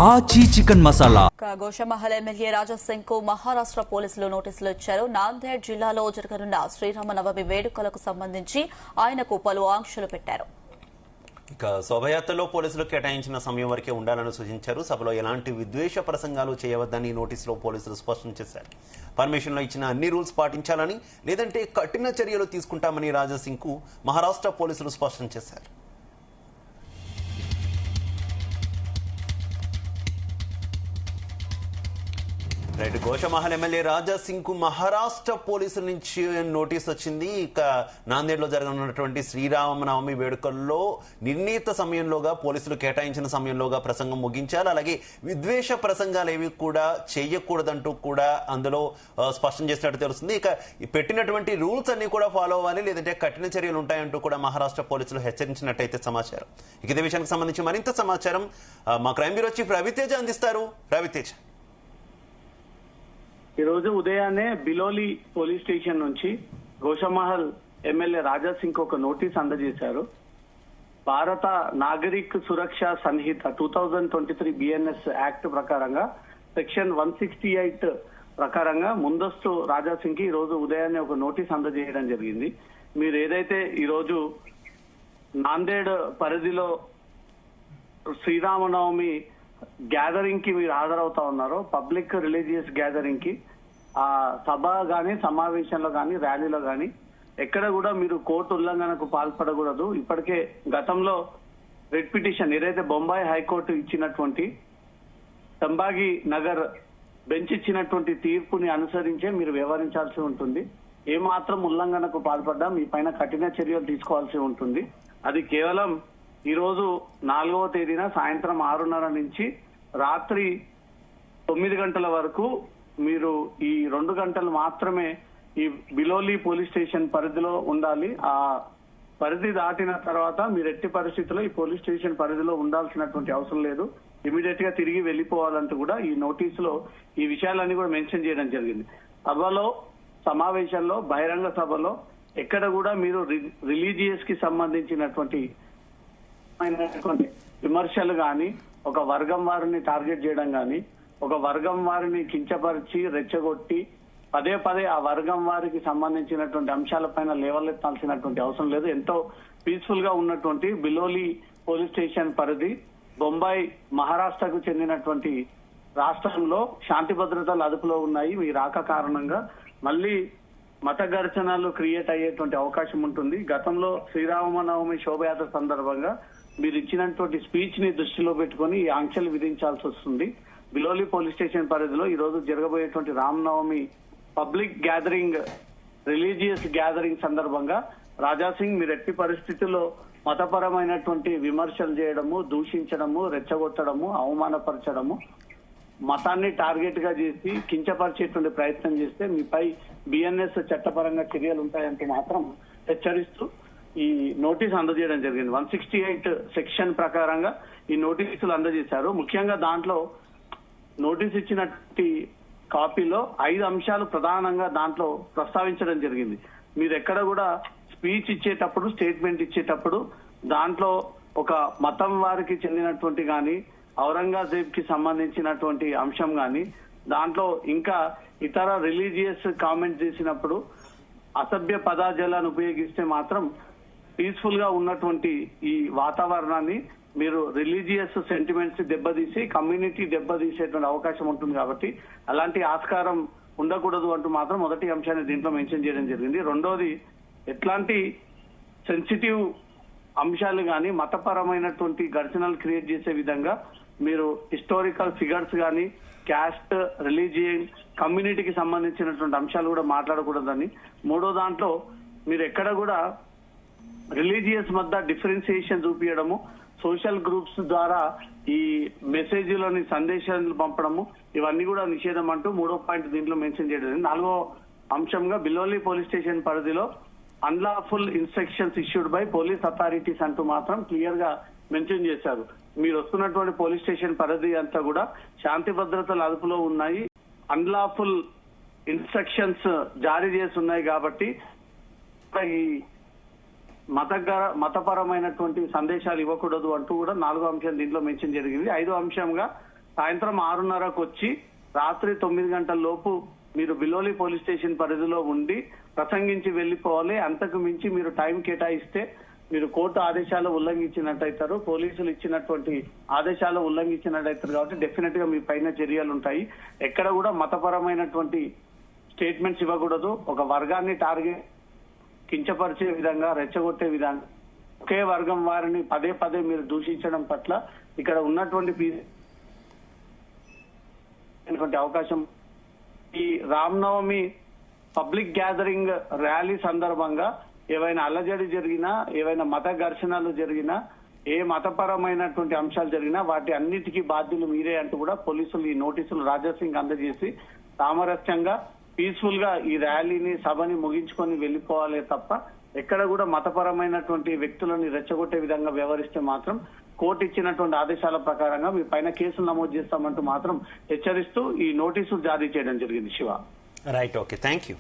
ఆచి chicken masala. Goshamahal MLA Raja Singh కు మహారాష్ట్ర పోలీసులు నోటీసులు ఇచ్చారు. నాందేడ్ జిల్లాలో జరగనున్న శ్రీరామనవమి వేడుకలకు సంబంధించి ఆయనకు పలు ఆంక్షలు పెట్టారు. ఇక శోభయాత్రలో పోలీసులు కేటాయించిన సమయం వరకే ఉండాలని సూచించారు. సభలో ఎలాంటి విద్వేష ప్రసంగాలు చేయవద్దని నోటీసులో పోలీసులు స్పష్టం చేశారు. పర్మిషన్లో ఇచ్చిన అన్ని రూల్స్ పాటించాలని, లేదంటే కఠిన చర్యలు తీసుకుంటామని రాజా సింగ్ కు మహారాష్ట్ర పోలీసులు స్పష్టం చేశారు. గోషమహల్ ఎమ్మెల్యే రాజా సింగ్ కు మహారాష్ట్ర పోలీసుల నుంచి నోటీస్ వచ్చింది. ఇక నాందేడ్ లో జరగనున్నటువంటి శ్రీరామనవమి వేడుకల్లో నిర్ణీత సమయంలోగా పోలీసులు కేటాయించిన సమయంలోగా ప్రసంగం ముగించాలి. అలాగే విద్వేష ప్రసంగాలు ఏవి కూడా చేయకూడదంటూ కూడా అందులో స్పష్టం చేసినట్టు తెలుస్తుంది. ఇక పెట్టినటువంటి రూల్స్ అన్ని కూడా ఫాలో అవ్వాలి, లేదంటే కఠిన చర్యలు ఉంటాయంటూ కూడా మహారాష్ట్ర పోలీసులు హెచ్చరించినట్టయితే సమాచారం. ఇక ఇదే విషయానికి సంబంధించి మరింత సమాచారం మా క్రైమ్ బ్యూరో చీఫ్ రవితేజ అందిస్తారు. రవితేజ, ఈ రోజు ఉదయాన్నే బిలోలి పోలీస్ స్టేషన్ నుంచి గోషమహల్ ఎమ్మెల్యే రాజా సింగ్ ఒక నోటీస్ అందజేశారు. భారత నాగరిక్ సురక్ష సంహిత 2023 బిఎన్ఎస్ యాక్ట్ ప్రకారంగా సెక్షన్ 168 ప్రకారంగా ముందస్తు రాజా సింగ్ కి ఈ రోజు ఉదయాన్నే ఒక నోటీస్ అందజేయడం జరిగింది. మీరు ఏదైతే ఈ రోజు నాందేడ్ పరిధిలో శ్రీరామనవమి గ్యాదరింగ్ కి మీరు హాజరవుతా ఉన్నారో, పబ్లిక్ రిలీజియస్ గ్యాదరింగ్ కి, ఆ సభ గాని, సమావేశంలో గాని, ర్యాలీలో గాని ఎక్కడ కూడా మీరు కోర్టు ఉల్లంఘనకు పాల్పడకూడదు. ఇప్పటికే గతంలో రిట్ పిటిషన్ ఏదైతే బొంబాయి హైకోర్టు ఇచ్చినటువంటి సంభాగి నగర్ బెంచ్ ఇచ్చినటువంటి తీర్పుని అనుసరించే మీరు వ్యవహరించాల్సి ఉంటుంది. ఏమాత్రం ఉల్లంఘనకు పాల్పడ్డా మీ పైన కఠిన చర్యలు తీసుకోవాల్సి ఉంటుంది. అది కేవలం ఈ రోజు 4వ తేదీన సాయంత్రం 6:30 నుంచి రాత్రి 9 గంటల వరకు మీరు ఈ 2 గంటలు మాత్రమే ఈ బిలోలి పోలీస్ స్టేషన్ పరిధిలో ఉండాలి. ఆ పరిధి దాటిన తర్వాత మీరు ఎట్టి పరిస్థితుల్లో ఈ పోలీస్ స్టేషన్ పరిధిలో ఉండాల్సినటువంటి అవసరం లేదు. ఇమీడియట్ గా తిరిగి వెళ్లిపోవాలంటూ కూడా ఈ నోటీసులో ఈ విషయాలన్నీ కూడా మెన్షన్ చేయడం జరిగింది. సభలో, సమావేశంలో, బహిరంగ సభలో ఎక్కడ కూడా మీరు రిలీజియస్ కి సంబంధించినటువంటి విమర్శలు గాని, ఒక వర్గం వారిని టార్గెట్ చేయడం గాని, ఒక వర్గం వారిని కించపరిచి రెచ్చగొట్టి పదే పదే ఆ వర్గం వారికి సంబంధించినటువంటి అంశాలపైన లేవలెత్తాల్సినటువంటి అవసరం లేదు. ఎంతో పీస్ఫుల్ గా ఉన్నటువంటి బిలోలి పోలీస్ స్టేషన్ పరిధి బొంబాయి మహారాష్ట్రకు చెందినటువంటి రాష్ట్రంలో శాంతి భద్రతలు అదుపులో ఉన్నాయి. మీ రాక కారణంగా మళ్ళీ మత ఘర్షణలు క్రియేట్ అయ్యేటువంటి అవకాశం ఉంటుంది. గతంలో శ్రీరామనవమి శోభయాత్ర సందర్భంగా మీరు ఇచ్చినటువంటి స్పీచ్ ని దృష్టిలో పెట్టుకుని ఈ ఆంక్షలు విధించాల్సి వస్తుంది. బిలోలి పోలీస్ స్టేషన్ పరిధిలో ఈ రోజు జరగబోయేటువంటి Ramanavami public gathering, religious gathering సందర్భంగా రాజా సింగ్ మీరు ఎట్టి పరిస్థితుల్లో మతపరమైనటువంటి విమర్శలు చేయడము, దూషించడము, రెచ్చగొట్టడము, అవమానపరచడము, మతాన్ని టార్గెట్ గా చేసి కించపరిచేటువంటి ప్రయత్నం చేస్తే మీపై బిఎన్ఎస్ చట్టపరంగా చర్యలు ఉంటాయంటూ మాత్రం హెచ్చరిస్తూ ఈ నోటీస్ అందజేయడం జరిగింది. 168 సెక్షన్ ప్రకారంగా ఈ నోటీసులు అందజేశారు. ముఖ్యంగా దాంట్లో నోటీస్ ఇచ్చినటువంటి కాపీలో 5 అంశాలు ప్రధానంగా దాంట్లో ప్రస్తావించడం జరిగింది. మీరు ఎక్కడ కూడా స్పీచ్ ఇచ్చేటప్పుడు, స్టేట్మెంట్ ఇచ్చేటప్పుడు దాంట్లో ఒక మతం వారికి చెందినటువంటి గాని, ఔరంగజేబ్ కి సంబంధించినటువంటి అంశం గాని, దాంట్లో ఇంకా ఇతర రిలీజియస్ కామెంట్ చేసినప్పుడు అసభ్య పదాజాలను ఉపయోగిస్తే మాత్రం పీస్ఫుల్ గా ఉన్నటువంటి ఈ వాతావరణాన్ని మీరు రిలీజియస్ సెంటిమెంట్స్ దెబ్బతీసి కమ్యూనిటీ దెబ్బతీసేటువంటి అవకాశం ఉంటుంది. కాబట్టి అలాంటి ఆస్కారం ఉండకూడదు అంటూ మాత్రం మొదటి అంశాన్ని దీంట్లో మెన్షన్ చేయడం జరిగింది. రెండోది, ఎట్లాంటి సెన్సిటివ్ అంశాలు గాని, మతపరమైనటువంటి ఘర్షణలు క్రియేట్ చేసే విధంగా మీరు హిస్టారికల్ ఫిగర్స్ గాని, క్యాస్ట్, రిలీజియన్, కమ్యూనిటీకి సంబంధించినటువంటి అంశాలు కూడా మాట్లాడకూడదని. మూడో దాంట్లో మీరు ఎక్కడ కూడా రిలీజియస్ మధ్య డిఫరెన్సియేషన్ చూపించడము, సోషల్ గ్రూప్స్ ద్వారా ఈ మెసేజ్లోని సందేశాలు పంపడము, ఇవన్నీ కూడా నిషేధం అంటూ 3వ పాయింట్ దీంట్లో మెన్షన్ చేయడం. 4వ అంశంగా బిలోలి పోలీస్ స్టేషన్ పరిధిలో unlawful instructions issued by police authorities అంటూ మాత్రం క్లియర్ గా మెన్షన్ చేశారు. మీరు వస్తున్నటువంటి పోలీస్ స్టేషన్ పరిధి అంతా కూడా శాంతి భద్రతలు అదుపులో ఉన్నాయి, అన్లాఫుల్ ఇన్స్ట్రక్షన్స్ జారీ చేస్తున్నాయి. కాబట్టి ఈ మతపరమైనటువంటి సందేశాలు ఇవ్వకూడదు అంటూ కూడా 4వ అంశం దీంట్లో మెన్షన్ జరిగింది. 5వ అంశంగా సాయంత్రం 6:30కు వచ్చి రాత్రి 9 గంటల లోపు మీరు బిలోలి పోలీస్ స్టేషన్ పరిధిలో ఉండి ప్రసంగించి వెళ్లిపోవాలి. అంతకు మించి మీరు టైం కేటాయిస్తే మీరు కోర్టు ఆదేశాలు ఉల్లంఘించినట్టయితారు, పోలీసులు ఇచ్చినటువంటి ఆదేశాలు ఉల్లంఘించినట్టయితారు. కాబట్టి డెఫినెట్ గా మీ పైన చర్యలు ఉంటాయి. ఎక్కడ కూడా మతపరమైనటువంటి స్టేట్మెంట్స్ ఇవ్వకూడదు. ఒక వర్గాన్ని టార్గెట్ కించపరిచే విధంగా, రెచ్చగొట్టే విధంగా, ఒకే వర్గం వారిని పదే పదే మీరు దూషించడం పట్ల ఇక్కడ ఉన్నటువంటి అవకాశం. ఈ రామనవమి పబ్లిక్ గ్యాదరింగ్ ర్యాలీ సందర్భంగా ఏవైనా అల్లజడి జరిగినా, ఏవైనా మత ఘర్షణలు జరిగినా, ఏ మతపరమైనటువంటి అంశాలు జరిగినా వాటి అన్నిటికీ బాధ్యులు మీరే అంటూ కూడా పోలీసులు ఈ నోటీసులు రాజాసింగ్ అందజేసి సామరస్యంగా పీస్ఫుల్ గా ఈ ర్యాలీని, సభని ముగించుకొని వెళ్లిపోవాలే తప్ప ఎక్కడ కూడా మతపరమైనటువంటి వ్యక్తులని రెచ్చగొట్టే విధంగా వ్యవహరిస్తే మాత్రం కోర్టు ఇచ్చినటువంటి ఆదేశాల ప్రకారంగా మీ పైన కేసులు నమోదు చేస్తామంటూ మాత్రం హెచ్చరిస్తూ ఈ నోటీసులు జారీ చేయడం జరిగింది. Shiva. Right, okay, thank you.